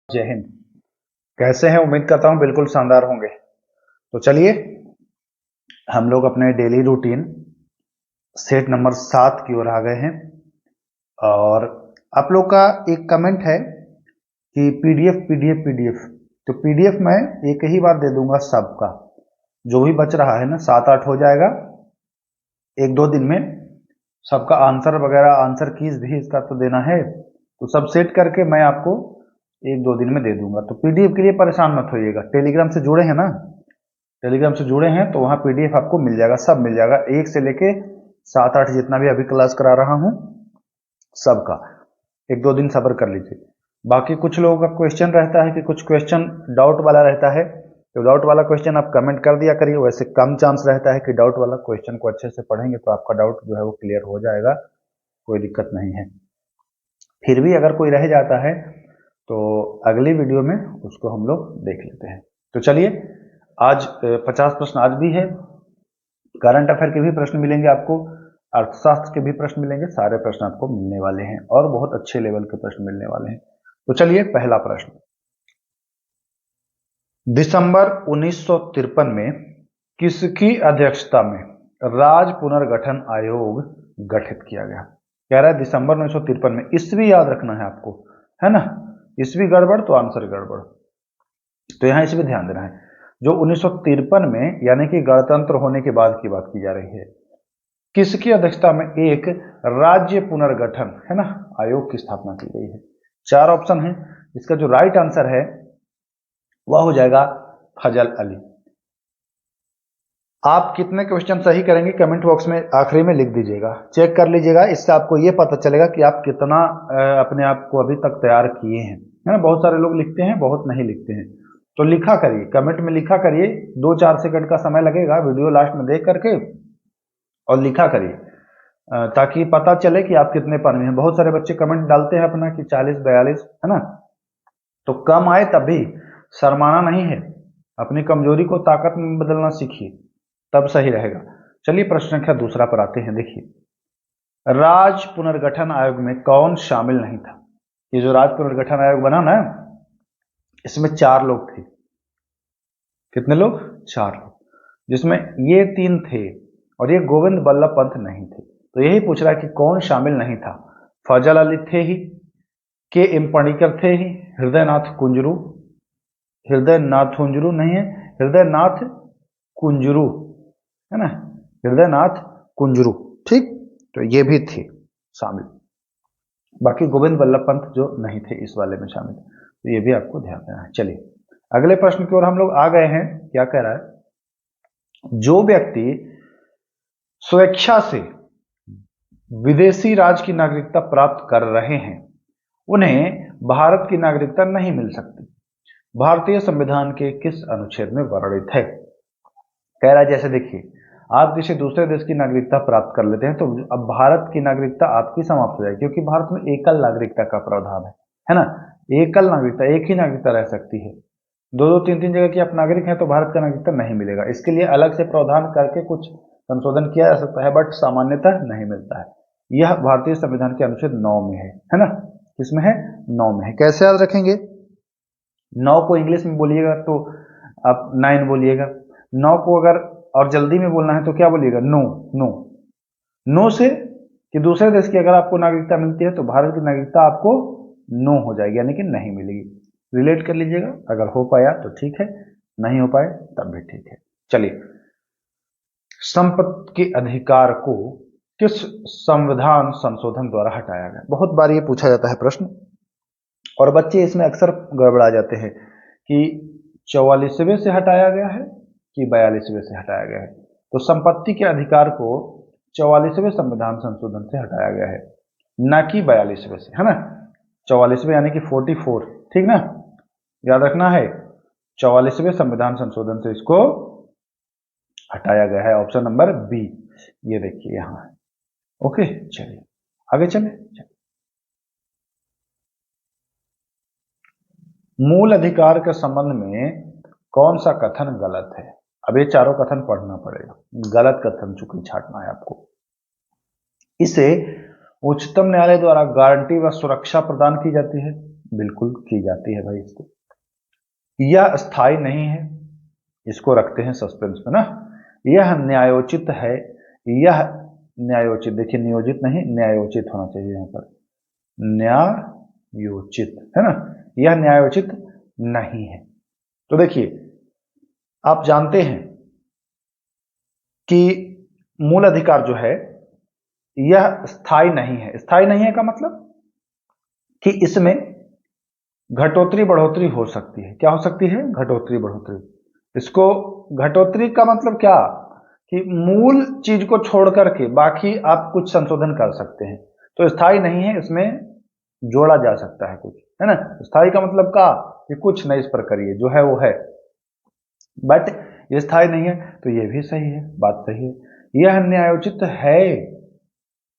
जय हिंद। कैसे हैं? उम्मीद करता हूं बिल्कुल शानदार होंगे। तो चलिए हम लोग अपने डेली रूटीन सेट नंबर 7 की ओर आ गए हैं। और आप लोग का एक कमेंट है कि पीडीएफ पीडीएफ पीडीएफ, तो पीडीएफ मैं एक ही बार दे दूंगा सबका, जो भी बच रहा है ना 7-8 हो जाएगा एक दो दिन में। सबका आंसर वगैरह, आंसर कीज भी इसका तो देना है, तो सब सेट करके मैं आपको एक दो दिन में दे दूंगा। तो पीडीएफ के लिए परेशान मत होइएगा। टेलीग्राम से जुड़े हैं ना, टेलीग्राम से जुड़े हैं तो वहां पीडीएफ आपको मिल जाएगा, सब मिल जाएगा, एक से लेके 7-8 जितना भी अभी क्लास करा रहा हूं सबका। एक दो दिन सब्र कर लीजिए। बाकी कुछ लोगों का क्वेश्चन रहता है कि कुछ क्वेश्चन डाउट वाला रहता है, तो डाउट वाला क्वेश्चन आप कमेंट कर दिया करिए। वैसे कम चांस रहता है कि डाउट वाला क्वेश्चन को अच्छे से पढ़ेंगे तो आपका डाउट जो है वो क्लियर हो जाएगा, कोई दिक्कत नहीं है। फिर भी अगर कोई रह जाता है तो अगली वीडियो में उसको हम लोग देख लेते हैं। तो चलिए आज 50 प्रश्न आज भी है, करंट अफेयर के भी प्रश्न मिलेंगे आपको, अर्थशास्त्र के भी प्रश्न मिलेंगे, सारे प्रश्न आपको मिलने वाले हैं और बहुत अच्छे लेवल के प्रश्न मिलने वाले हैं। तो चलिए पहला प्रश्न, दिसंबर 1953 में किसकी अध्यक्षता में राज्य पुनर्गठन आयोग गठित किया गया? कह रहा है दिसंबर 1953 में, ईस्वी याद रखना है आपको, है ना, ईस्वी गड़बड़ तो आंसर गड़बड़, तो यहां ईस्वी ध्यान देना है। जो 1953 में यानी कि गणतंत्र होने के बाद की बात की जा रही है, किसकी अध्यक्षता में एक राज्य पुनर्गठन है ना आयोग की स्थापना की गई है? चार ऑप्शन है, इसका जो राइट आंसर है वह हो जाएगा फजल अली। आप कितने क्वेश्चन सही करेंगे कमेंट बॉक्स में आखिरी में लिख दीजिएगा, चेक कर लीजिएगा, इससे आपको यह पता चलेगा कि आप कितना अपने आप को अभी तक तैयार किए हैं, है ना। बहुत सारे लोग लिखते हैं, बहुत नहीं लिखते हैं, तो लिखा करिए, कमेंट में लिखा करिए। 2-4 सेकंड का समय लगेगा वीडियो लास्ट में देख करके, और लिखा करिए ताकि पता चले कि आप कितने पानी में हैं। बहुत सारे बच्चे कमेंट डालते हैं अपना कि 40-42, है ना, तो कम आए तब भी शर्माना नहीं है, अपनी कमजोरी को ताकत में बदलना सीखिए, तब सही रहेगा। चलिए प्रश्न संख्या दूसरा पर आते हैं। देखिए, राज्य पुनर्गठन आयोग में कौन शामिल नहीं था? ये जो राज्य पुनर्गठन आयोग बना ना, इसमें 4 लोग थे। कितने लोग? 4 लोग, जिसमें ये 3 थे और ये गोविंद बल्लभ पंत नहीं थे। तो यही पूछ रहा है कि कौन शामिल नहीं था? फजल अली थे ही, के एम पणिकर थे ही, हृदयनाथ कुंजरू, हृदयनाथ कुंजरू नहीं है, हृदयनाथ कुंजरू, है ना, हृदयनाथ कुंजरू, ठीक, तो ये भी थे शामिल। बाकी गोविंद बल्लभ पंत जो नहीं थे इस वाले में शामिल, तो ये भी आपको ध्यान देना है। चलिए अगले प्रश्न की ओर हम लोग आ गए हैं। क्या कह रहा है? जो व्यक्ति स्वेच्छा से विदेशी राज्य की नागरिकता प्राप्त कर रहे हैं उन्हें भारत की नागरिकता नहीं मिल सकती, भारतीय संविधान के किस अनुच्छेद में वर्णित है? कह रहा है जैसे देखिए, आप किसी दूसरे देश की नागरिकता प्राप्त कर लेते हैं तो अब भारत की नागरिकता आपकी समाप्त हो जाएगी, क्योंकि भारत में एकल नागरिकता का प्रावधान है ना, एकल नागरिकता, एक ही नागरिकता रह सकती है। 2-2, 3-3 जगह की आप नागरिक हैं तो भारत का नागरिकता नहीं मिलेगा। इसके लिए अलग से प्रावधान करके कुछ संशोधन किया जा सकता है, बट सामान्यतः नहीं मिलता है। यह भारतीय संविधान के अनुच्छेद 9 में है ना, किसमें है? 9 में है। कैसे याद रखेंगे? 9 को इंग्लिश में बोलिएगा तो आप 9 बोलिएगा, 9 को अगर और जल्दी में बोलना है तो क्या बोलिएगा? नो। नो, नो से कि दूसरे देश की अगर आपको नागरिकता मिलती है तो भारत की नागरिकता आपको नो हो जाएगी, यानी कि नहीं मिलेगी। रिलेट कर लीजिएगा, अगर हो पाया तो ठीक है, नहीं हो पाए तब भी ठीक है। चलिए, संपत्ति के अधिकार को किस संविधान संशोधन द्वारा हटाया गया? बहुत बार ये पूछा जाता है प्रश्न, और बच्चे इसमें अक्सर गड़बड़ा जाते हैं कि 44वें से हटाया गया है कि 42वें से हटाया गया है। तो संपत्ति के अधिकार को 44वें संविधान संशोधन से हटाया गया है, न कि 42वें से, है ना। 44वें यानी कि 44, ठीक ना, याद रखना है, 44वें संविधान संशोधन से इसको हटाया गया है। ऑप्शन नंबर बी, ये देखिए यहां है। ओके, चलिए आगे चले। मूल अधिकार के संबंध में कौन सा कथन गलत है? अब ये चारों कथन पढ़ना पड़ेगा, गलत कथन चूंकि छांटना है आपको। इसे उच्चतम न्यायालय द्वारा गारंटी व सुरक्षा प्रदान की जाती है, बिल्कुल की जाती है भाई इसको। यह स्थायी नहीं है, इसको रखते हैं सस्पेंस में ना। यह न्यायोचित है, यह न्यायोचित, देखिए नियोजित नहीं न्यायोचित होना चाहिए यहां पर, न्यायोचित है ना, यह न्यायोचित नहीं है। तो देखिए आप जानते हैं कि मूल अधिकार जो है यह स्थायी नहीं है। स्थायी नहीं है का मतलब कि इसमें घटोतरी बढ़ोतरी हो सकती है। क्या हो सकती है? घटोतरी बढ़ोतरी। इसको घटोतरी का मतलब क्या कि मूल चीज को छोड़ करके बाकी आप कुछ संशोधन कर सकते हैं। तो स्थायी नहीं है, इसमें जोड़ा जा सकता है कुछ, है ना। स्थायी का मतलब का कि कुछ नहीं इस पर करिए, जो है वो है, बट ये स्थायी नहीं है। तो ये भी सही है, बात सही है। यह न्यायोचित है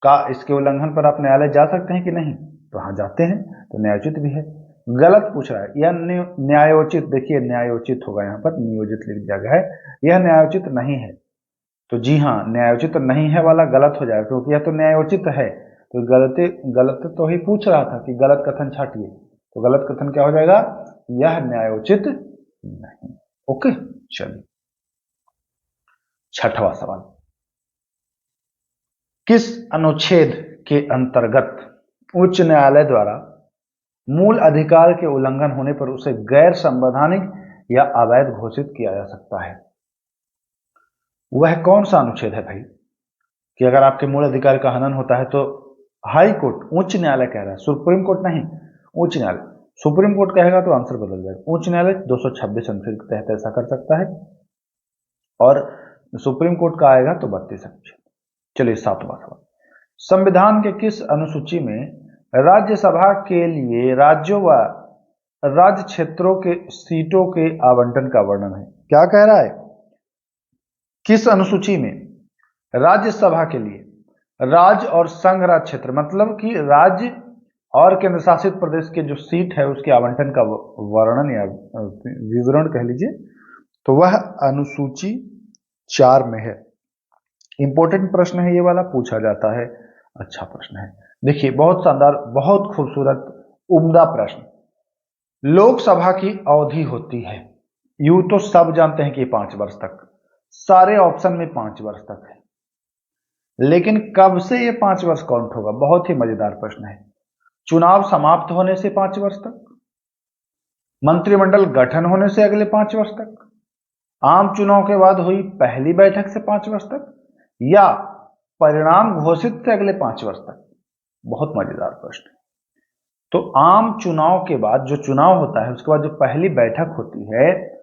का इसके उल्लंघन पर आप न्यायालय जा सकते हैं कि नहीं? तो हाँ जाते हैं, तो न्यायोचित भी है। गलत पूछ रहा है, यह न्यायोचित, देखिए न्यायोचित होगा यहाँ पर, नियोजित लिख दिया गया है, यह न्यायोचित नहीं है। तो जी हाँ, न्यायोचित नहीं है वाला गलत हो जाएगा, क्योंकि यह तो न्यायोचित है। तो गलत तो ही पूछ रहा था कि गलत कथन छाटिए, तो गलत कथन क्या हो जाएगा? यह न्यायोचित नहीं। ओके, चलिए छठवां सवाल। किस अनुच्छेद के अंतर्गत उच्च न्यायालय द्वारा मूल अधिकार के उल्लंघन होने पर उसे गैर संवैधानिक या अवैध घोषित किया जा सकता है? वह कौन सा अनुच्छेद है भाई कि अगर आपके मूल अधिकार का हनन होता है तो हाई कोर्ट, उच्च न्यायालय कह रहा है, सुप्रीम कोर्ट नहीं, उच्च न्यायालय। सुप्रीम कोर्ट कहेगा तो आंसर बदल जाएगा। उच्च न्यायालय 226 अनुच्छेद के तहत ऐसा कर सकता है, और सुप्रीम कोर्ट का आएगा तो 32 अनुच्छेद। चलिए सातवां सवाल। संविधान के किस अनुसूची में राज्यसभा के लिए राज्यों व राज्य क्षेत्रों के सीटों के आवंटन का वर्णन है? क्या कह रहा है? किस अनुसूची में राज्यसभा के लिए राज्य और संघ राज्य क्षेत्र, मतलब कि राज्य और केंद्र शासित प्रदेश के जो सीट है उसके आवंटन का वर्णन या विवरण कह लीजिए, तो वह अनुसूची 4 में है। इंपॉर्टेंट प्रश्न है ये वाला, पूछा जाता है, अच्छा प्रश्न है। देखिए बहुत शानदार, बहुत खूबसूरत, उम्दा प्रश्न। लोकसभा की अवधि होती है, यूं तो सब जानते हैं कि 5 वर्ष तक, सारे ऑप्शन में 5 वर्ष तक है, लेकिन कब से ये 5 वर्ष काउंट होगा? बहुत ही मजेदार प्रश्न है। चुनाव समाप्त होने से 5 वर्ष तक, मंत्रिमंडल गठन होने से अगले 5 वर्ष तक, आम चुनाव के बाद हुई पहली बैठक से 5 वर्ष तक, या परिणाम घोषित से अगले 5 वर्ष तक? बहुत मजेदार प्रश्न है। तो आम चुनाव के बाद जो चुनाव होता है उसके बाद जो पहली बैठक होती है,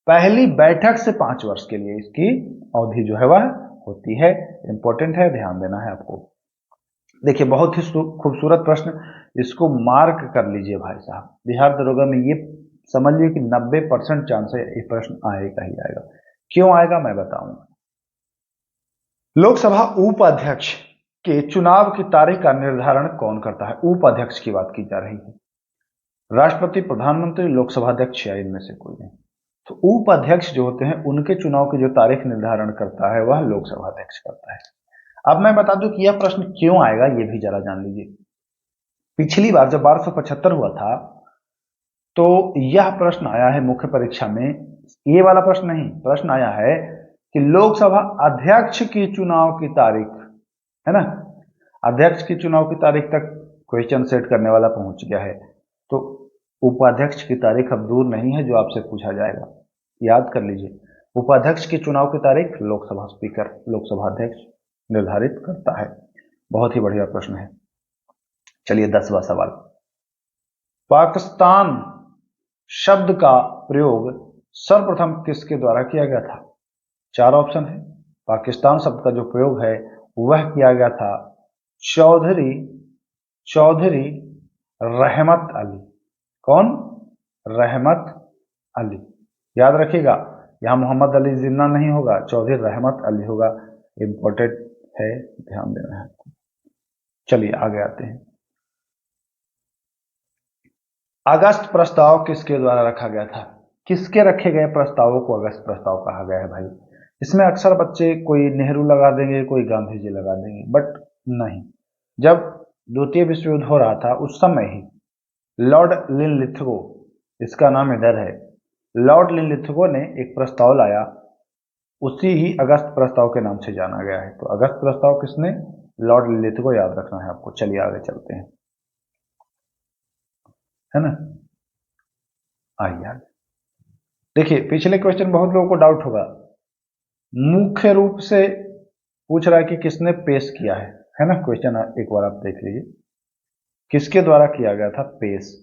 पहली बैठक से 5 वर्ष के लिए इसकी अवधि जो है वह होती है। इंपॉर्टेंट है, ध्यान देना है आपको। देखिए बहुत ही खूबसूरत प्रश्न, इसको मार्क कर लीजिए भाई साहब। बिहार दरोगा में ये समझ लीजिए कि 90% चांस है ये प्रश्न आएगा ही आएगा। क्यों आएगा मैं बताऊंगा। लोकसभा उपाध्यक्ष के चुनाव की तारीख का निर्धारण कौन करता है? उपाध्यक्ष की बात की जा रही है। राष्ट्रपति, प्रधानमंत्री, लोकसभा अध्यक्ष या इनमें से कोई नहीं। तो उपाध्यक्ष जो होते हैं उनके चुनाव की जो तारीख निर्धारण करता है वह लोकसभा अध्यक्ष करता है। अब मैं बता दूं कि यह प्रश्न क्यों आएगा, यह भी जरा जान लीजिए। पिछली बार जब 1275 हुआ था तो यह प्रश्न आया है मुख्य परीक्षा में, ये वाला प्रश्न नहीं, प्रश्न आया है कि लोकसभा अध्यक्ष की चुनाव की तारीख, है ना, अध्यक्ष की चुनाव की तारीख तक क्वेश्चन सेट करने वाला पहुंच गया है। तो उपाध्यक्ष की तारीख अब दूर नहीं है जो आपसे पूछा जाएगा, याद कर लीजिए। उपाध्यक्ष की चुनाव की तारीख लोकसभा स्पीकर, लोकसभा अध्यक्ष निर्धारित करता है। बहुत ही बढ़िया प्रश्न है। चलिए 10वां सवाल। पाकिस्तान शब्द का प्रयोग सर्वप्रथम किसके द्वारा किया गया था? 4 ऑप्शन है। पाकिस्तान शब्द का जो प्रयोग है वह किया गया था चौधरी रहमत अली। कौन? रहमत अली। याद रखिएगा, यहां मोहम्मद अली जिन्ना नहीं होगा, चौधरी रहमत अली होगा। इंपॉर्टेंट है, ध्यान देना है। चलिए आगे आते हैं। अगस्त प्रस्ताव किसके द्वारा रखा गया था? किसके रखे गए प्रस्तावों को अगस्त प्रस्ताव कहा गया है भाई? इसमें अक्सर बच्चे कोई नेहरू लगा देंगे, कोई गांधी जी लगा देंगे, बट नहीं। जब द्वितीय विश्व युद्ध हो रहा था उस समय ही लॉर्ड लिनलिथगो, इसका नाम इधर है। लॉर्ड लिनलिथगो ने एक प्रस्ताव लाया, उसी ही अगस्त प्रस्ताव के नाम से जाना गया है। तो अगस्त प्रस्ताव किसने? लॉर्ड लिनलिथगो, याद रखना है आपको। चलिए आगे चलते हैं, है ना। आइए आगे देखिए, पिछले क्वेश्चन बहुत लोगों को डाउट होगा, मुख्य रूप से पूछ रहा है कि किसने पेश किया है ना। क्वेश्चन एक बार आप देख लीजिए, किसके द्वारा किया गया था पेश।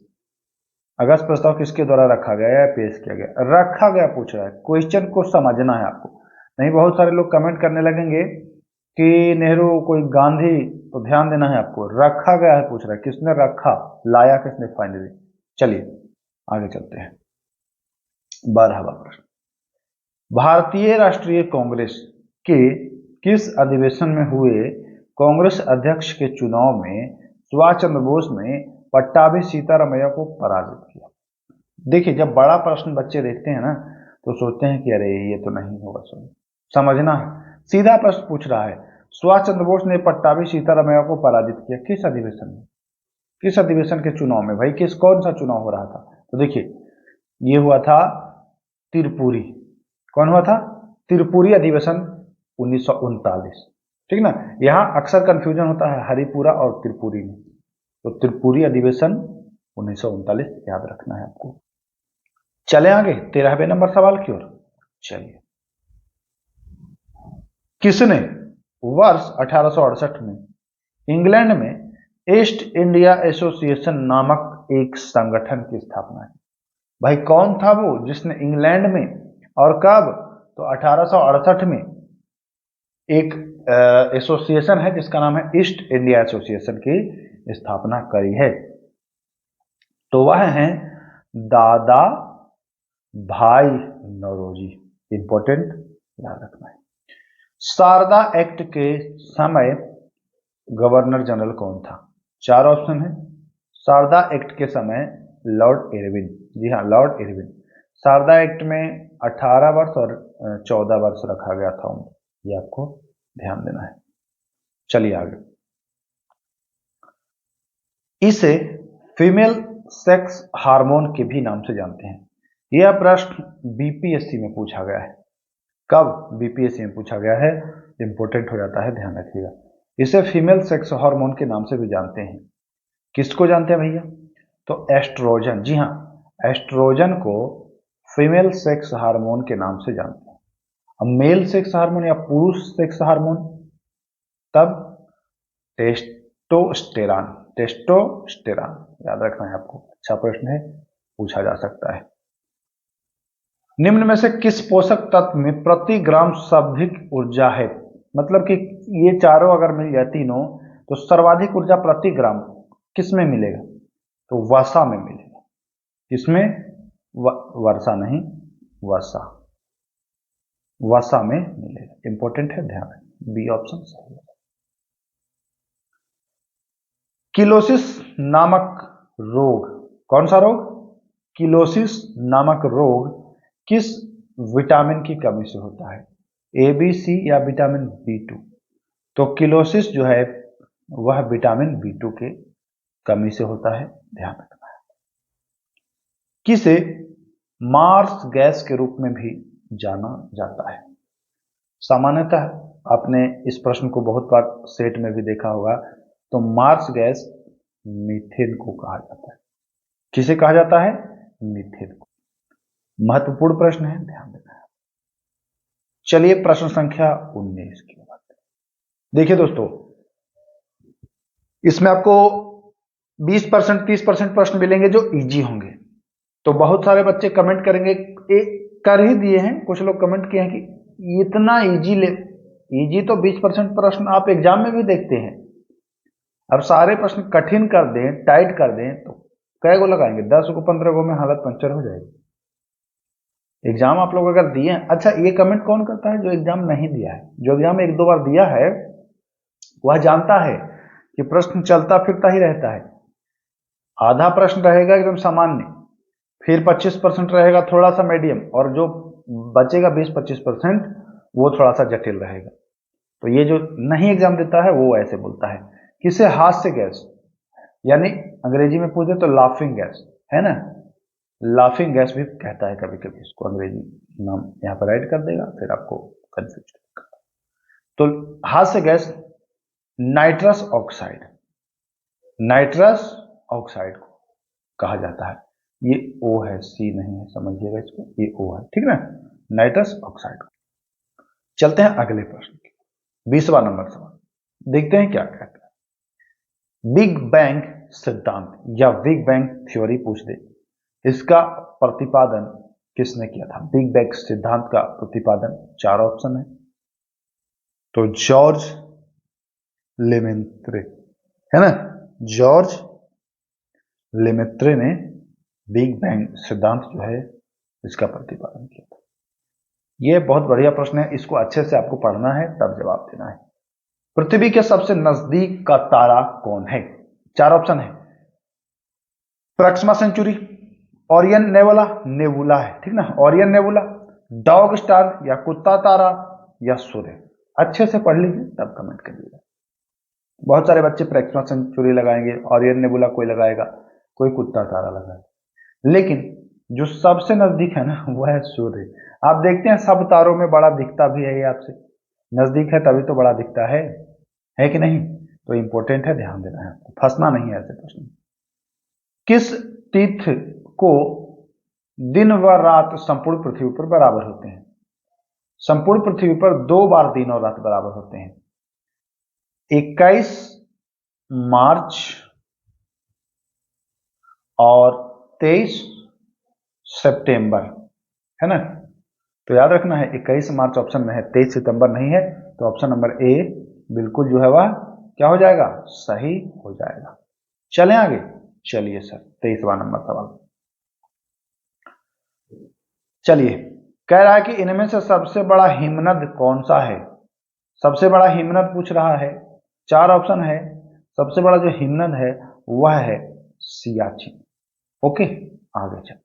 अगस्त प्रस्ताव किसके द्वारा रखा गया या पेश किया गया? रखा गया पूछ रहा है, क्वेश्चन को समझना है आपको। नहीं, बहुत सारे लोग कमेंट करने लगेंगे कि नेहरू कोई गांधी, तो ध्यान देना है आपको। रखा गया है पूछ रहा है, किसने रखा, लाया किसने फाइनली। चलिए आगे चलते हैं। 12वां प्रश्न, भारतीय राष्ट्रीय कांग्रेस के किस अधिवेशन में हुए कांग्रेस अध्यक्ष के चुनाव में सुभाष चंद्र बोस ने पट्टाभी सीतारामैया को पराजित किया? देखिए, जब बड़ा प्रश्न बच्चे देखते हैं ना तो सोचते हैं कि अरे ये तो नहीं होगा। समझना है, सीधा प्रश्न पूछ रहा है, सुभाष चंद्र बोस ने पट्टाभी सीतारामैया को पराजित किया, किस अधिवेशन में, किस अधिवेशन के चुनाव में भाई, कौन सा चुनाव हो रहा था? तो देखिए, ये हुआ था त्रिपुरी। कौन हुआ था? त्रिपुरी अधिवेशन 1939। ठीक ना, यहां अक्सर कंफ्यूजन होता है हरिपुरा और त्रिपुरी में। तो त्रिपुरी अधिवेशन 1939 याद रखना है आपको। चले आगे 13वें नंबर सवाल की ओर। चलिए, किसने वर्ष 1868 में इंग्लैंड में ईस्ट इंडिया एसोसिएशन नामक एक संगठन की स्थापना की? भाई कौन था वो जिसने इंग्लैंड में, और कब? तो 1868 में एक एसोसिएशन है जिसका नाम है ईस्ट इंडिया एसोसिएशन की स्थापना करी है। तो वह हैं दादा भाई नौरोजी। इंपॉर्टेंट, याद रखना है। शारदा एक्ट के समय गवर्नर जनरल कौन था? 4 ऑप्शन है। शारदा एक्ट के समय लॉर्ड इरविन। जी हाँ, लॉर्ड इरविन। शारदा एक्ट में 18 वर्ष और 14 वर्ष रखा गया था उनको, ये आपको ध्यान देना है। चलिए आगे, इसे फीमेल सेक्स हार्मोन के भी नाम से जानते हैं। यह प्रश्न बीपीएससी में पूछा गया है। कब बीपीएससी में पूछा गया है? इंपॉर्टेंट हो जाता है, ध्यान रखिएगा। इसे फीमेल सेक्स हार्मोन के नाम से भी जानते हैं। किसको जानते हैं भैया? तो एस्ट्रोजन। जी हाँ, एस्ट्रोजन को फीमेल सेक्स हार्मोन के नाम से जानते हैं। अब मेल सेक्स हार्मोन या पुरुष सेक्स हार्मोन, तब टेस्टोस्टेरॉन। टेस्टोस्टेरॉन याद रखना है आपको, अच्छा प्रश्न है, पूछा जा सकता है। निम्न में से किस पोषक तत्व में प्रति ग्राम सर्वाधिक ऊर्जा है? मतलब कि ये चारों अगर मिल जाए तीनों, तो सर्वाधिक ऊर्जा प्रति ग्राम किस में मिलेगा? तो वसा में मिलेगा। किसमें? वर्षा नहीं, वसा। वसा में मिलेगा। इंपॉर्टेंट है, ध्यान रखें, बी ऑप्शन सही है। किलोसिस नामक रोग, कौन सा रोग? किलोसिस नामक रोग किस विटामिन की कमी से होता है? ए, बी, सी या विटामिन B2? तो किलोसिस जो है वह विटामिन B2 के कमी से होता है, ध्यान रखना है। किसे मार्स गैस के रूप में भी जाना जाता है? सामान्यतः आपने इस प्रश्न को बहुत बार सेट में भी देखा होगा। तो मार्स गैस मीथेन को कहा जाता है। किसे कहा जाता है? मीथेन को। महत्वपूर्ण प्रश्न है, ध्यान देना है। चलिए प्रश्न संख्या 19 की बात। देखिए दोस्तों, इसमें आपको 20% 30% प्रश्न मिलेंगे जो इजी होंगे। तो बहुत सारे बच्चे कमेंट करेंगे, एक कर ही दिए हैं, कुछ लोग कमेंट किए हैं कि इतना इजी ले। इजी तो 20% प्रश्न आप एग्जाम में भी देखते हैं। अब सारे प्रश्न कठिन कर दें, टाइट कर दें, तो कै गो लगाएंगे? 10 को 15 गो में हालत पंचर हो जाएगी। एग्जाम आप लोग अगर दिए हैं, अच्छा ये कमेंट कौन करता है? जो एग्जाम नहीं दिया है। जो एग्जाम 1-2 बार दिया है वह जानता है कि प्रश्न चलता फिरता ही रहता है। आधा प्रश्न रहेगा एकदम सामान्य, फिर 25% रहेगा थोड़ा सा मीडियम, और जो बचेगा 20-25% वो थोड़ा सा जटिल रहेगा। तो ये जो नहीं एग्जाम देता है वो ऐसे बोलता है। किसे? हास्य गैस। यानी अंग्रेजी में पूछे तो लाफिंग गैस है ना, लाफिंग गैस भी कहता है कभी कभी इसको, अंग्रेजी नाम यहाँ पर ऐड कर देगा फिर आपको कंफ्यूज। तो हास्य gas nitrous oxide, nitrous oxide को कहा जाता है। ये ओ है, सी नहीं है, समझिएगा इसको, ये ओ है, ठीक ना, नाइट्रस ऑक्साइड। चलते हैं अगले प्रश्न, 20वां नंबर सवाल, देखते हैं क्या कहता है। बिग बैंग सिद्धांत या बिग बैंग थ्योरी पूछ दे, इसका प्रतिपादन किसने किया था? बिग बैंग सिद्धांत का प्रतिपादन, 4 ऑप्शन है। तो जॉर्ज लेमेत्रे, है ना, जॉर्ज लेमेत्रे ने बिग बैंग सिद्धांत जो है इसका प्रतिपादन किया था। यह बहुत बढ़िया प्रश्न है, इसको अच्छे से आपको पढ़ना है तब जवाब देना है। पृथ्वी के सबसे नजदीक का तारा कौन है? 4 ऑप्शन है। प्रक्सिमा सेंचुरी, ओरियन नेबुला, नेबुला है, ठीक ना, ओरियन नेबुला, डॉग स्टार या कुत्ता तारा या सूर्य। अच्छे से पढ़ लीजिए तब कमेंट करिएगा। बहुत सारे बच्चे प्रक्सिमा सेंचुरी लगाएंगे, ओरियन नेबुला कोई लगाएगा, कोई कुत्ता तारा लगाएगा, लेकिन जो सबसे नजदीक है ना वह है सूर्य। आप देखते हैं सब तारों में बड़ा दिखता भी है, ये आपसे नजदीक है तभी तो बड़ा दिखता है कि नहीं? तो इंपॉर्टेंट है, ध्यान देना है आपको, फंसना नहीं है ऐसे प्रश्न। किस तीर्थ को दिन व रात संपूर्ण पृथ्वी पर बराबर होते हैं? संपूर्ण पृथ्वी पर 2 बार दिन और रात बराबर होते हैं, 21 मार्च और 23 सितंबर, है ना। तो याद रखना है 21 मार्च ऑप्शन में है, 23 सितंबर नहीं है, तो ऑप्शन नंबर ए बिल्कुल जो है वह क्या हो जाएगा? सही हो जाएगा। चलें आगे, चलिए सर 23वां नंबर सवाल, चलिए कह रहा है कि इनमें से सबसे बड़ा हिमनद कौन सा है? सबसे बड़ा हिमनद पूछ रहा है, 4 ऑप्शन है। सबसे बड़ा जो हिमनद है वह है सियाचिन। ओके, आगे चलते।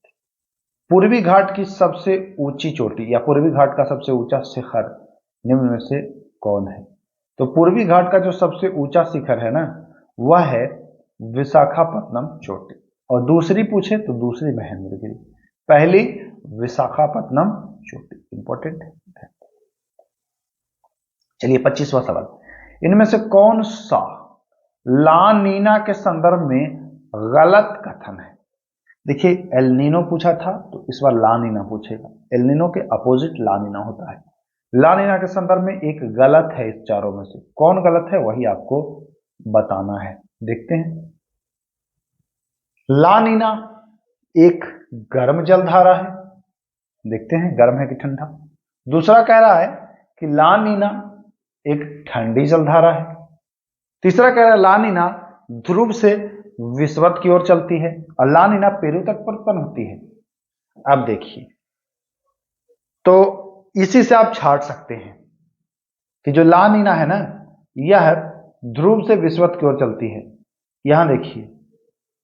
पूर्वी घाट की सबसे ऊंची चोटी या पूर्वी घाट का सबसे ऊंचा शिखर निम्न में से कौन है? तो पूर्वी घाट का जो सबसे ऊंचा शिखर है ना वह है विशाखापट्टनम चोटी, और दूसरी पूछे तो दूसरी महेंद्रगिरी, पहली विशाखापट्टनम चोटी। इंपॉर्टेंट है। चलिए 25वां सवाल, इनमें से कौन सा ला नीना के संदर्भ में गलत कथन है? देखिए एल नीनो पूछा था तो इस बार ला नीना पूछेगा, एल नीनो के अपोजिट ला नीना होता है। ला नीना के संदर्भ में एक गलत है, इस चारों में से कौन गलत है वही आपको बताना है। देखते हैं, ला नीना एक गर्म जलधारा है, देखते हैं गर्म है कि ठंडा। दूसरा कह रहा है कि ला नीना एक ठंडी जलधारा है। तीसरा कह रहा है ला नीना ध्रुव से विषुवत की ओर चलती है और ला नीना पेरू तक पर उत्पन्न होती है। अब देखिए, तो इसी से आप छाट सकते हैं कि जो ला नीना है ना यह ध्रुव से विषुवत की ओर चलती है। यहां देखिए,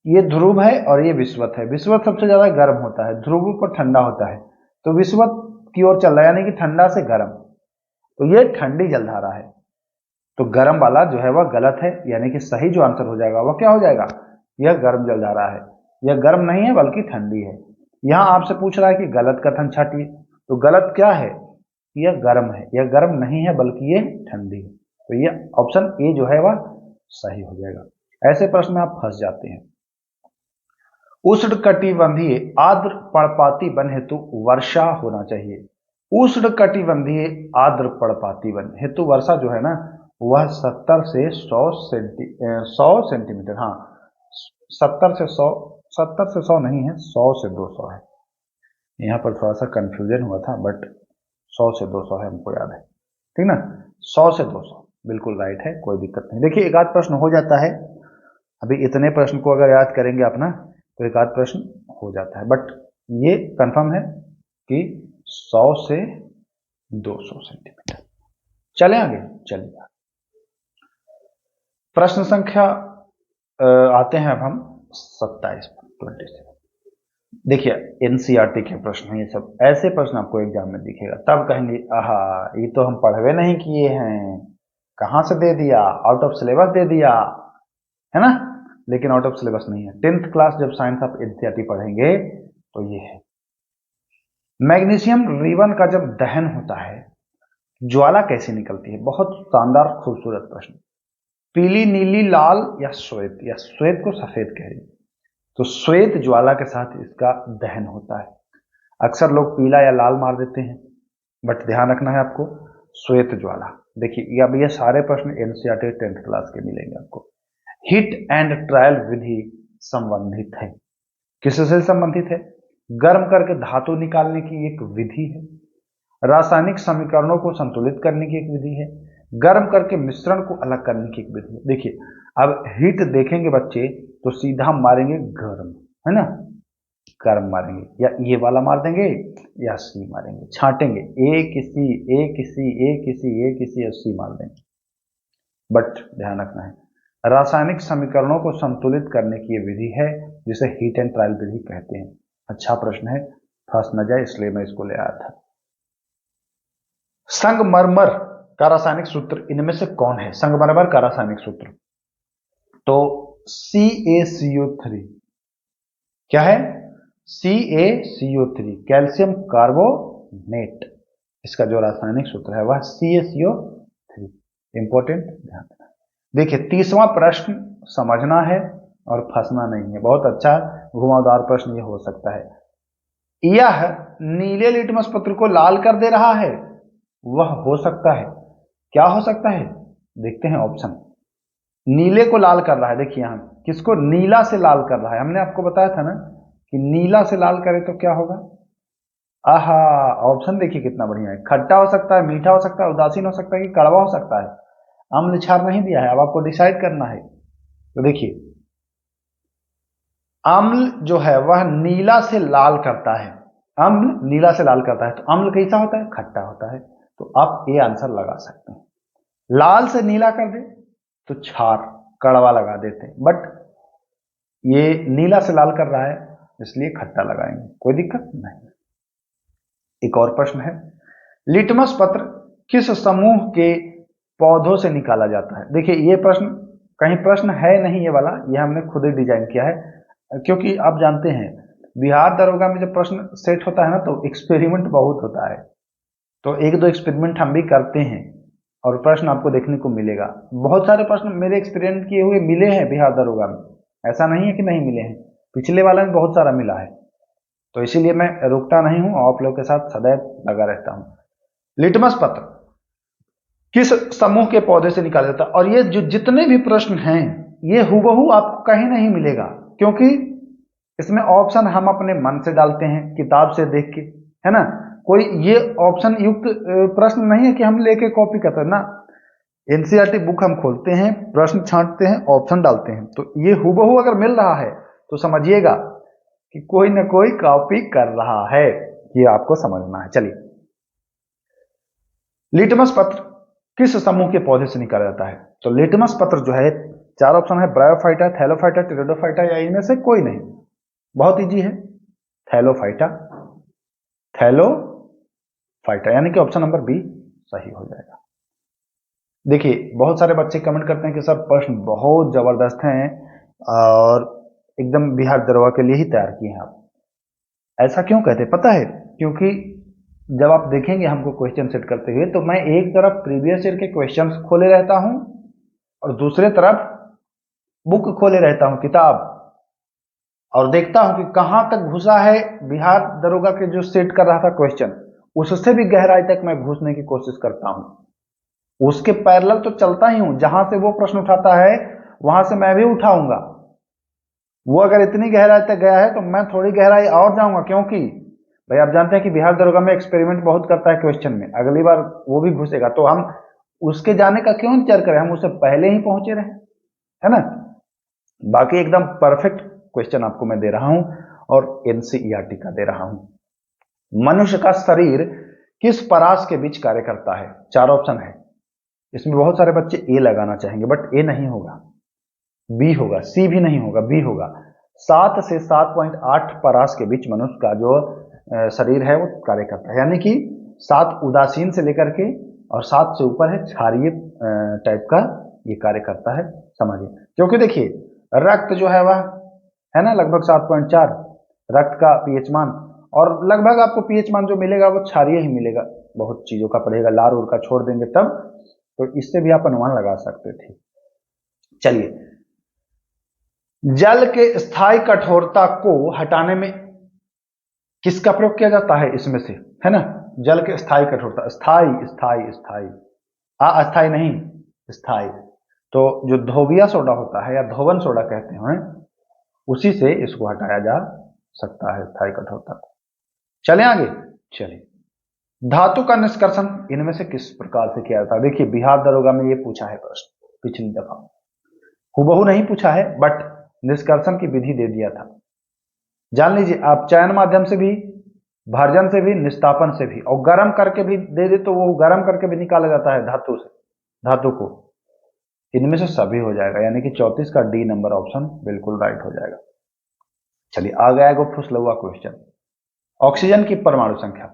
ये ध्रुव है और ये विषुवत है। विषुवत सबसे ज्यादा गर्म होता है, ध्रुव पर ठंडा होता है, तो विषुवत की ओर चल रहा है यानी कि ठंडा से गर्म, तो ये ठंडी जलधारा है। तो गर्म वाला जो है वह गलत है, यानी कि सही जो आंसर हो जाएगा वह क्या हो जाएगा? यह गर्म जलधारा है। यह गर्म नहीं है बल्कि ठंडी है। यहां आपसे पूछ रहा है कि गलत कथन छाटिए, तो गलत क्या है? यह गर्म है, यह गर्म नहीं है बल्कि यह ठंडी है। तो यह ऑप्शन ए जो है वह सही हो जाएगा। ऐसे प्रश्न में आप फंस जाते हैं। उष्णकटिबंधीय आर्द्र पर्णपाती वन हेतु वर्षा होना चाहिए। उष्णकटिबंधीय आर्द्र पर्णपाती वन हेतु वर्षा जो है ना वह 70 से 100 सेंटीमीटर, हाँ 70 से 100, 70 से 100 नहीं है, 100 से 200 है। यहाँ पर थोड़ा सा कंफ्यूजन हुआ था, बट 100 से 200 है, हमको याद है, ठीक ना, 100 से 200 बिल्कुल राइट है, कोई दिक्कत नहीं। देखिए एक आध प्रश्न हो जाता है, अभी इतने प्रश्न को अगर याद करेंगे आप ना तो एक आध प्रश्न हो जाता है, बट ये कंफर्म है कि 100 से 200 सेंटीमीटर। चलें आगे, चलिए प्रश्न संख्या आते हैं अब हम 27 देखिए एनसीईआरटी के प्रश्न हैं ये सब, ऐसे प्रश्न आपको एग्जाम में दिखेगा तब कहेंगे आहा ये तो हम पढ़वे नहीं किए हैं, कहां से दे दिया, आउट ऑफ सिलेबस दे दिया, है ना। लेकिन आउट ऑफ सिलेबस नहीं है। 10th क्लास जब साइंस ऑफ एनसीईआरटी पढ़ेंगे तो ये है। मैग्नीशियम रिबन का जब दहन होता है ज्वाला कैसे निकलती है? बहुत शानदार खूबसूरत प्रश्न। पीली, नीली, लाल या श्वेत को सफेद कह रही, तो श्वेत ज्वाला के साथ इसका दहन होता है। अक्सर लोग पीला या लाल मार देते हैं, बट ध्यान रखना है आपको श्वेत ज्वाला। देखिए अब ये सारे प्रश्न एनसीईआरटी 10th क्लास के मिलेंगे आपको। हिट एंड ट्रायल विधि संबंधित है, किससे संबंधित है? गर्म करके धातु निकालने की एक विधि है, रासायनिक समीकरणों को संतुलित करने की एक विधि है, गर्म करके मिश्रण को अलग करने की एक विधि है। देखिए अब हिट देखेंगे बच्चे तो सीधा मारेंगे गर्म, है ना, गर्म मारेंगे, या ये वाला मार देंगे या सी मारेंगे, छांटेंगे ए किसी ए किसी ए किसी ए किसी सी मार देंगे। बट ध्यान रखना है रासायनिक समीकरणों को संतुलित करने की ये विधि है जिसे हीट एंड ट्रायल विधि कहते हैं। अच्छा प्रश्न है, फंस न जाए इसलिए मैं इसको ले आया था। संगमरमर का रासायनिक सूत्र इनमें से कौन है? संगमरमर का रासायनिक सूत्र तो CaCO3 क्या है? CaCO3 कैल्शियम कार्बोनेट, इसका जो रासायनिक सूत्र है वह CaCO3। इंपॉर्टेंट, ध्यान देना। देखिए 30वां प्रश्न समझना है और फंसना नहीं है। बहुत अच्छा घुमावदार प्रश्न ये हो सकता है। यह नीले लिटमस पत्र को लाल कर दे रहा है, वह हो सकता है, क्या हो सकता है? देखते हैं ऑप्शन। नीले को लाल कर रहा है, देखिए यहां किसको नीला से लाल कर रहा है, हमने आपको बताया था ना कि नीला से लाल करे तो क्या होगा। आहा, ऑप्शन देखिए कितना बढ़िया है। खट्टा हो सकता है, मीठा हो सकता है, उदासीन हो सकता है कि कड़वा हो सकता है। अम्ल क्षार नहीं दिया है, अब आपको डिसाइड करना है। तो देखिए अम्ल जो है वह नीला से लाल करता है, अम्ल नीला से लाल करता है, तो अम्ल कैसा होता है? खट्टा होता है। तो आप ये आंसर लगा सकते हैं। लाल से नीला कर दे तो क्षार कड़वा लगा देते हैं, बट ये नीला से लाल कर रहा है इसलिए खट्टा लगाएंगे, कोई दिक्कत नहीं। एक और प्रश्न है, लिटमस पत्र किस समूह के पौधों से निकाला जाता है? देखिए ये प्रश्न कहीं प्रश्न है नहीं, ये वाला ये हमने खुद ही डिजाइन किया है, क्योंकि आप जानते हैं बिहार दरोगा में जब प्रश्न सेट होता है ना तो एक्सपेरिमेंट बहुत होता है, तो एक दो एक्सपेरिमेंट हम भी करते हैं और प्रश्न आपको देखने को मिलेगा। बहुत सारे प्रश्न मेरे एक्सपेरिमेंट किए हुए मिले हैं बिहार दरोगा में, ऐसा नहीं है कि नहीं मिले हैं, पिछले वाला में बहुत सारा मिला है, तो इसीलिए मैं रुकता नहीं हूं, आप लोग के साथ सदैव लगा रहता हूं। लिटमस पत्र किस समूह के पौधे से निकाला जाता है? और ये जो जितने भी प्रश्न हैं ये हुबहू आपको कहीं नहीं मिलेगा, क्योंकि इसमें ऑप्शन हम अपने मन से डालते हैं, किताब से देख के, है ना। कोई ये ऑप्शन युक्त प्रश्न नहीं है कि हम लेके कॉपी करते हैं ना। एनसीईआरटी बुक हम खोलते हैं, प्रश्न छांटते हैं, ऑप्शन डालते हैं, तो ये हुबहू अगर मिल रहा है तो समझिएगा कि कोई ना कोई कॉपी कर रहा है, ये आपको समझना है। चलिए, लिटमस पत्र किस समूह के पौधे से निकाला जाता है? तो लिटमस पत्र जो है, चार ऑप्शन है, ब्रायोफाइटा, थैलोफाइटा, टेरिडोफाइटा या इनमें से कोई नहीं। बहुत इजी है, थैलोफाइटा, थैलोफाइटा, यानी कि ऑप्शन नंबर बी सही हो जाएगा। देखिए बहुत सारे बच्चे कमेंट करते हैं कि सर प्रश्न बहुत जबरदस्त हैं और एकदम बिहार दरोगा के लिए ही तैयार किए हैं आप। ऐसा क्यों कहते हैं पता है? क्योंकि जब आप देखेंगे हमको क्वेश्चन सेट करते हुए तो मैं एक तरफ प्रीवियस ईयर के क्वेश्चंस खोले रहता हूं और दूसरे तरफ बुक खोले रहता हूं, किताब, और देखता हूं कि कहां तक घुसा है बिहार दरोगा के जो सेट कर रहा था क्वेश्चन, उससे भी गहराई तक मैं घुसने की कोशिश करता हूं। उसके पैरेलल तो चलता ही हूं, जहां से वो प्रश्न उठाता है वहां से मैं भी उठाऊंगा। वो अगर इतनी गहराई तक गया है तो मैं थोड़ी गहराई और जाऊंगा, क्योंकि भाई आप जानते हैं कि बिहार दरोगा में एक्सपेरिमेंट बहुत करता है क्वेश्चन में, अगली बार वो भी घुसेगा, तो हम उसके जाने का क्यों इंतजार करें, हम उससे पहले ही पहुंचे रहे, है ना। बाकी एकदम परफेक्ट क्वेश्चन आपको मैं दे रहा हूं और एनसीईआरटी का दे रहा हूं। मनुष्य का शरीर किस परास के बीच कार्य करता है? चार ऑप्शन है, इसमें बहुत सारे बच्चे ए लगाना चाहेंगे, बट ए नहीं होगा, बी होगा, सी भी नहीं होगा, बी होगा। 7 से 7.8 परास के बीच मनुष्य का जो शरीर है वो कार्य करता है, यानी कि 7 उदासीन से लेकर के और 7 से ऊपर है क्षारीय टाइप का ये कार्य करता है, समझिए। क्योंकि देखिए रक्त जो है वह है ना लगभग 7.4 रक्त का पीएच मान, और लगभग आपको पीएच मान जो मिलेगा वो क्षारीय ही मिलेगा, बहुत चीजों का पड़ेगा, लार उर का छोड़ देंगे तब, तो इससे भी आप अनुमान लगा सकते थे। चलिए, जल के स्थायी कठोरता को हटाने में किसका प्रयोग किया जाता है इसमें से, है ना, जल के स्थायी कठोरता, स्थायी स्थायी स्थायी, अस्थायी नहीं, स्थायी, तो जो धोबिया सोडा होता है या धोवन सोडा कहते हैं, उसी से इसको हटाया जा सकता है स्थायी कठोरता को। चलें आगे, चलिए, धातु का निष्कर्षण इनमें से किस प्रकार से किया जाता है। देखिए, बिहार दरोगा में ये पूछा है प्रश्न, पिछली दफा हुबहू नहीं पूछा है, बट निष्कर्षण की विधि दे दिया था। जान लीजिए, आप चयन माध्यम से भी, भर्जन से भी, निस्तापन से भी, और गर्म करके भी दे दे तो वो गर्म करके भी निकाला जाता है धातु से, धातु को। इनमें से सभी हो जाएगा, यानी कि 34 का डी नंबर ऑप्शन बिल्कुल राइट हो जाएगा। चलिए, आ गया है फुसलुआ क्वेश्चन, ऑक्सीजन की परमाणु संख्या।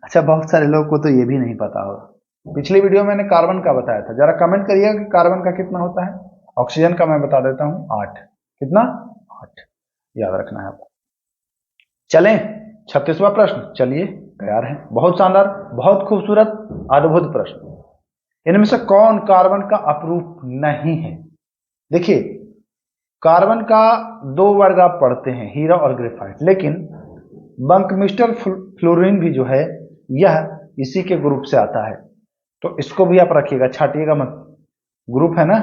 अच्छा, बहुत सारे लोगों को तो ये भी नहीं पता होगा, पिछली वीडियो में मैंने कार्बन का बताया था, जरा कमेंट करिएगा कि कार्बन का कितना होता है। ऑक्सीजन का मैं बता देता हूं 8, कितना, 8, याद रखना है आपको। चलें, 36वां प्रश्न, चलिए तैयार हैं, बहुत शानदार, बहुत खूबसूरत, अद्भुत प्रश्न। इनमें से कौन कार्बन का अपरूप नहीं है। देखिए, कार्बन का 2 वर्ग आप पढ़ते हैं, हीरा और ग्रेफाइट, लेकिन बंकमिस्टर फ्लोरीन भी जो है यह इसी के ग्रुप से आता है, तो इसको भी आप रखिएगा, छाटिएगा मत, ग्रुप है ना।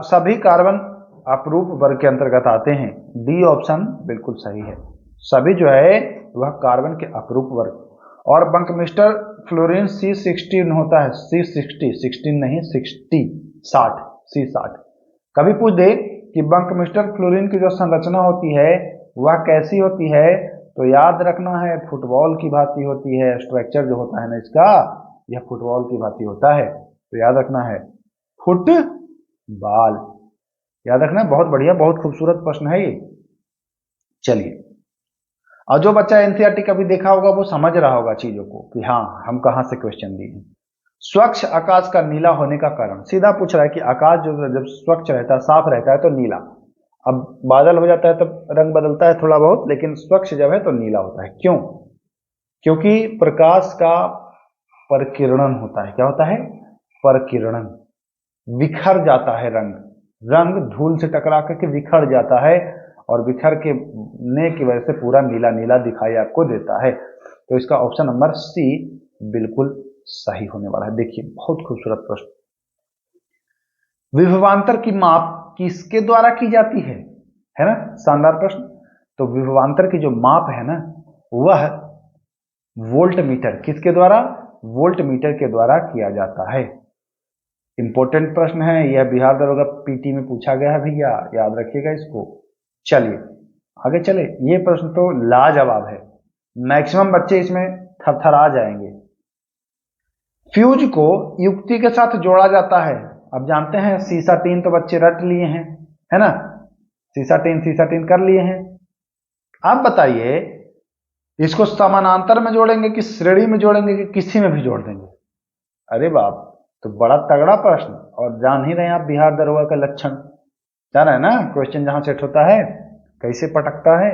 सभी कार्बन अपरूप वर्ग के अंतर्गत आते हैं, डी ऑप्शन बिल्कुल सही है, सभी जो है वह कार्बन के अपरूप वर्ग। और बंकमिस्टर फ्लोरीन C16 होता है, C60, 16 नहीं 60, 60, C60। कभी पूछ दे कि बंकमिस्टर फ्लोरीन की जो संरचना होती है वह कैसी होती है, तो याद रखना है फुटबॉल की भांति होती है, स्ट्रक्चर जो होता है ना इसका, यह फुटबॉल की भांति होता है, तो याद रखना है फुटबॉल, याद रखना है। बहुत बढ़िया, बहुत खूबसूरत प्रश्न है ये। चलिए, और जो बच्चा एनसीईआरटी कभी देखा होगा वो समझ रहा होगा चीजों को कि हाँ हम कहां से क्वेश्चन दिए हैं। स्वच्छ आकाश का नीला होने का कारण, सीधा पूछ रहा है कि आकाश जो जब स्वच्छ रहता है, साफ रहता है तो नीला, अब बादल हो जाता है तब रंग बदलता है थोड़ा बहुत, लेकिन स्वच्छ जब है तो नीला होता है। क्यों? क्योंकि प्रकाश का परकिरणन होता है। क्या होता है? परकिरणन, बिखर जाता है रंग, रंग धूल से टकरा करके बिखर जाता है, और बिखर के ने की वजह से पूरा नीला नीला दिखाई आपको देता है। तो इसका ऑप्शन नंबर सी बिल्कुल सही होने वाला है। देखिए, बहुत खूबसूरत प्रश्न, विभवांतर की माप किसके द्वारा की जाती है ना, शानदार प्रश्न। तो विभवांतर की जो माप है ना वह वोल्ट मीटर, किसके द्वारा? वोल्ट मीटर के द्वारा किया जाता है। इंपॉर्टेंट प्रश्न है यह, बिहार दरोगा पीटी में पूछा गया है भैया, याद रखिएगा इसको। चलिए आगे चले, ये प्रश्न तो लाजवाब है, मैक्सिमम बच्चे इसमें थरथरा जाएंगे। फ्यूज को युक्ति के साथ जोड़ा जाता है। अब जानते हैं सीसा टीन तो बच्चे रट लिए हैं, है ना, सीसा टीन कर लिए हैं। आप बताइए इसको समानांतर में जोड़ेंगे कि श्रेणी में जोड़ेंगे कि किसी में भी जोड़ देंगे? अरे बाप, तो बड़ा तगड़ा प्रश्न, और जान ही रहे हैं आप बिहार दरोगा का लक्षण, जान है ना क्वेश्चन जहां सेट होता है कैसे पटकता है।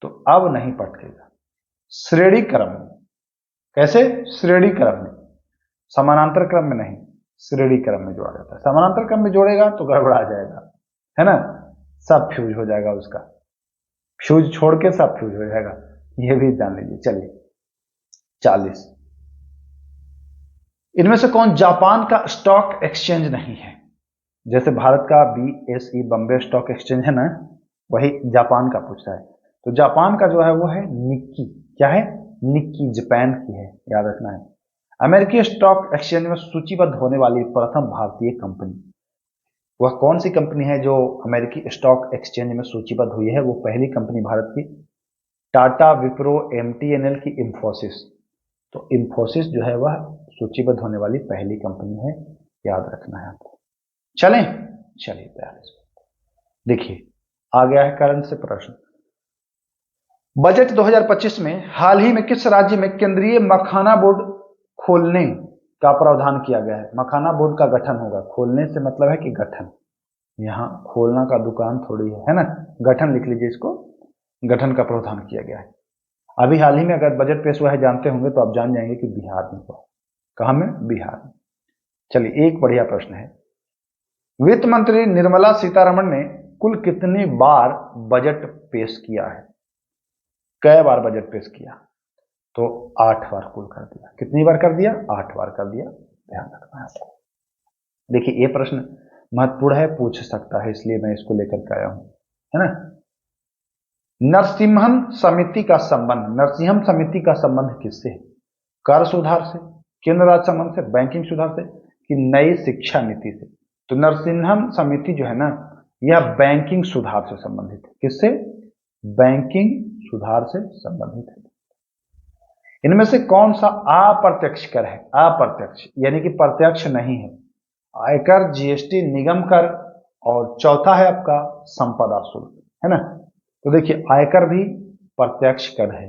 तो अब नहीं पटकेगा, श्रेणी क्रम में। कैसे? श्रेणी क्रम में, समानांतर क्रम में नहीं, श्रेणी क्रम में जोड़ा जाता है। समानांतर क्रम में जोड़ेगा तो गड़बड़ा जाएगा, है ना, सब फ्यूज हो जाएगा, उसका फ्यूज छोड़ के सब फ्यूज हो जाएगा, ये भी जान लीजिए। चलिए 40, इनमें से कौन जापान का स्टॉक एक्सचेंज नहीं है? जैसे भारत का BSE बॉम्बे स्टॉक एक्सचेंज है ना, वही जापान का पूछ रहा है। तो जापान का जो है वो है निक्की। क्या है? निक्की, जापान की है, याद रखना है। अमेरिकी स्टॉक एक्सचेंज में सूचीबद्ध होने वाली प्रथम भारतीय कंपनी, वह कौन सी कंपनी है जो अमेरिकी स्टॉक एक्सचेंज में सूचीबद्ध हुई है? वो पहली कंपनी भारत की टाटा, विप्रो, MTNL की इंफोसिस। तो इंफोसिस जो है वह सूचीबद्ध होने वाली पहली कंपनी है, याद रखना है आपको। चलें, चलिए 42, देखिए आ गया है करंट से प्रश्न। बजट 2025 में हाल ही में किस राज्य में केंद्रीय मखाना बोर्ड खोलने का प्रावधान किया गया है? मखाना बोर्ड का गठन होगा, खोलने से मतलब है कि गठन, यहाँ खोलना का दुकान थोड़ी है ना, गठन लिख लीजिए इसको, गठन का प्रावधान किया गया है। अभी हाल ही में अगर बजट पेश हुआ है जानते होंगे तो आप जान जाएंगे कि बिहार में हुआ। कहाँ में? बिहार में। चलिए एक बढ़िया प्रश्न है, वित्त मंत्री निर्मला सीतारमण ने कुल कितनी बार बजट पेश किया है? कई बार बजट पेश किया? तो 8 बार कुल कर दिया। कितनी बार कर दिया? 8 बार कर दिया। ध्यान रखना है आपको। देखिए ये प्रश्न महत्वपूर्ण है, पूछ सकता है, इसलिए मैं इसको लेकर के आया हूं, है ना। नरसिम्हन समिति का संबंध, नरसिम्हन समिति का संबंध किससे है? कर सुधार से, केंद्र राज्य संबंध से, बैंकिंग सुधार से, कि नई शिक्षा नीति से? तो नरसिम्हन समिति जो है ना, यह बैंकिंग सुधार से संबंधित है। किससे? बैंकिंग सुधार से संबंधित है। इनमें से कौन सा अप्रत्यक्ष कर है? अप्रत्यक्ष यानी कि प्रत्यक्ष नहीं है। आयकर, जीएसटी, निगम कर, और चौथा है आपका संपदा शुल्क, है ना। तो देखिए आयकर भी प्रत्यक्ष कर है,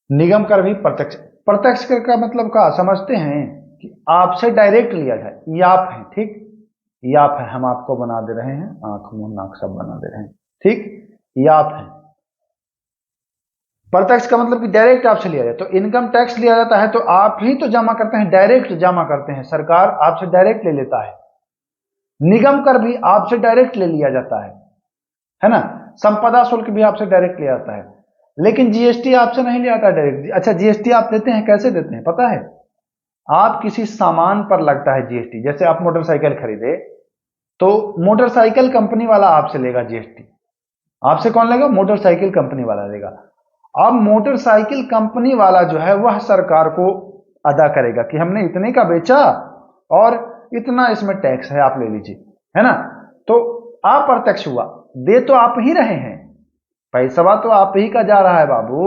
निगम कर भी प्रत्यक्ष। प्रत्यक्ष कर का मतलब क्या समझते हैं? कि आपसे डायरेक्ट लिया जाए। ये आप है, ठीक, ये आप है, हम आपको बना दे रहे हैं, आंख मुंह नाक सब बना दे रहे हैं, ठीक, ये आप है। प्रत्यक्ष का मतलब कि डायरेक्ट आपसे लिया जाए। तो इनकम टैक्स लिया जाता है तो आप ही तो जमा करते हैं, डायरेक्ट जमा करते हैं, सरकार आपसे डायरेक्ट ले लेता है। निगम कर भी आपसे डायरेक्ट ले लिया जाता है ना। संपदा शुल्क भी आपसे डायरेक्ट लिया जाता है, लेकिन जीएसटी आपसे नहीं लिया जाता डायरेक्ट। अच्छा, जीएसटी आप देते हैं, कैसे देते हैं पता है? आप किसी सामान पर लगता है जीएसटी। जैसे आप मोटरसाइकिल खरीदे तो मोटरसाइकिल कंपनी वाला आपसे लेगा जीएसटी। आपसे कौन लेगा? मोटरसाइकिल कंपनी वाला लेगा। अब मोटरसाइकिल कंपनी वाला जो है वह सरकार को अदा करेगा कि हमने इतने का बेचा और इतना इसमें टैक्स है, आप ले लीजिए, है ना। तो अप्रत्यक्ष हुआ, दे तो आप ही रहे हैं, पैसा तो आप ही का जा रहा है बाबू,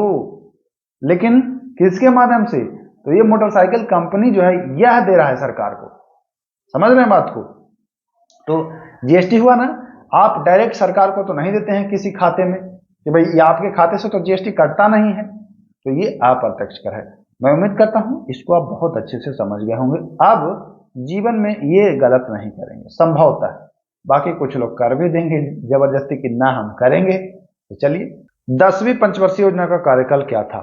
लेकिन किसके माध्यम से? तो ये मोटरसाइकिल कंपनी जो है यह दे रहा है सरकार को। समझ रहे हैं बात को? तो जीएसटी हुआ ना, आप डायरेक्ट सरकार को तो नहीं देते हैं किसी खाते में कि भाई ये आपके खाते से तो जीएसटी कटता नहीं है, तो ये अप्रत्यक्ष कर है। मैं उम्मीद करता हूं इसको आप बहुत अच्छे से समझ गए होंगे। अब जीवन में ये गलत नहीं करेंगे संभवतः, बाकी कुछ लोग कर भी देंगे जबरदस्ती कि ना हम करेंगे। तो चलिए, 10वीं पंचवर्षीय योजना का कार्यकाल क्या था?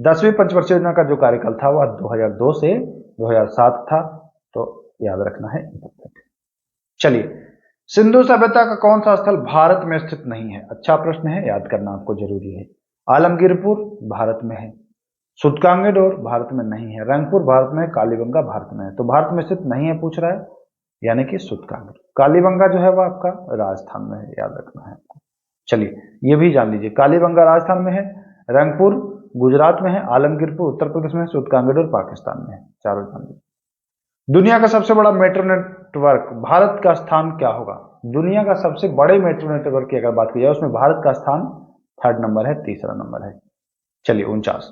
10वीं पंचवर्षीय योजना का जो कार्यकाल था वह 2002 से 2007 था, तो याद रखना है। चलिए, सिंधु सभ्यता का कौन सा स्थल भारत में स्थित नहीं है? अच्छा प्रश्न है, याद करना आपको जरूरी है। आलमगीरपुर भारत में है, सूतकांगेडोर भारत में नहीं है, रंगपुर भारत में है, कालीबंगा भारत में है। तो भारत में स्थित नहीं है पूछ रहा है, यानी कि सूतकांगेडोर। कालीबंगा जो है वह आपका राजस्थान में है, याद रखना है आपको। चलिए ये भी जान लीजिए, कालीबंगा राजस्थान में है, रंगपुर गुजरात में है, आलमगीरपुर उत्तर प्रदेश में है, सूतकांगेडोर पाकिस्तान में है। चारों जान लीजिए। दुनिया का सबसे बड़ा मेट्रो नेटवर्क, भारत का स्थान क्या होगा? दुनिया का सबसे बड़े मेट्रो नेटवर्क की अगर बात की जाए उसमें भारत का स्थान 3rd नंबर है, तीसरा नंबर है। चलिए 49,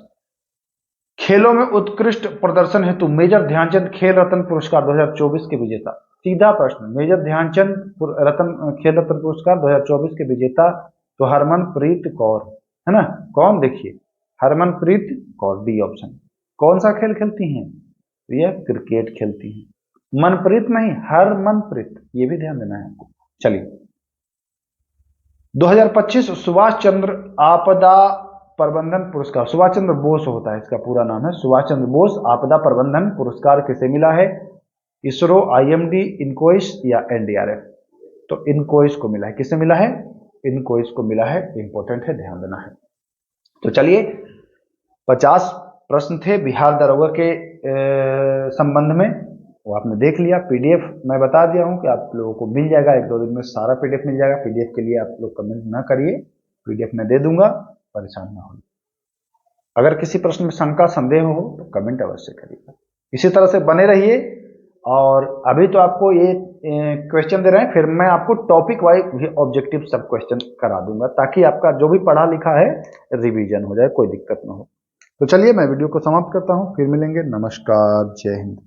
खेलों में उत्कृष्ट प्रदर्शन हेतु मेजर ध्यानचंद खेल रत्न पुरस्कार 2024 के विजेता। सीधा प्रश्न, मेजर ध्यानचंद रत्न खेल रत्न पुरस्कार 2024 के विजेता तो हरमनप्रीत कौर, है ना। कौन? देखिए हरमनप्रीत कौर, डी ऑप्शन। कौन सा खेल खेलती हैं? यह क्रिकेट खेलती हैं। मनप्रीत नहीं, हरमनप्रीत, ये भी ध्यान देना है आपको। चलिए 2025 सुभाष चंद्र आपदा प्रबंधन पुरस्कार, सुभाष चंद्र बोस होता है इसका पूरा नाम है, सुभाष चंद्र बोस आपदा प्रबंधन पुरस्कार किसे मिला है? इसरो, आईएमडी, इनकोइस या एनडीआरएफ? तो इनकोइस को मिला है। किसे मिला है? इनकोइस को मिला है। इंपॉर्टेंट है, ध्यान देना है। तो चलिए 50 प्रश्न थे बिहार दरोगा के संबंध में, वो आपने देख लिया। पीडीएफ मैं बता दिया हूं कि आप लोगों को मिल जाएगा, 1-2 दिन में सारा पीडीएफ मिल जाएगा। पीडीएफ के लिए आप लोग कमेंट ना करिए, पीडीएफ मैं दे दूंगा, परेशान ना हो। अगर किसी प्रश्न में शंका संदेह हो तो कमेंट अवश्य करिएगा। इसी तरह से बने रहिए। और अभी तो आपको ये क्वेश्चन दे रहे हैं, फिर मैं आपको टॉपिक वाइज भी ऑब्जेक्टिव सब क्वेश्चन करा दूंगा, ताकि आपका जो भी पढ़ा लिखा है रिवीजन हो जाए, कोई दिक्कत ना हो। तो चलिए मैं वीडियो को समाप्त करता हूं, फिर मिलेंगे। नमस्कार, जय हिंद।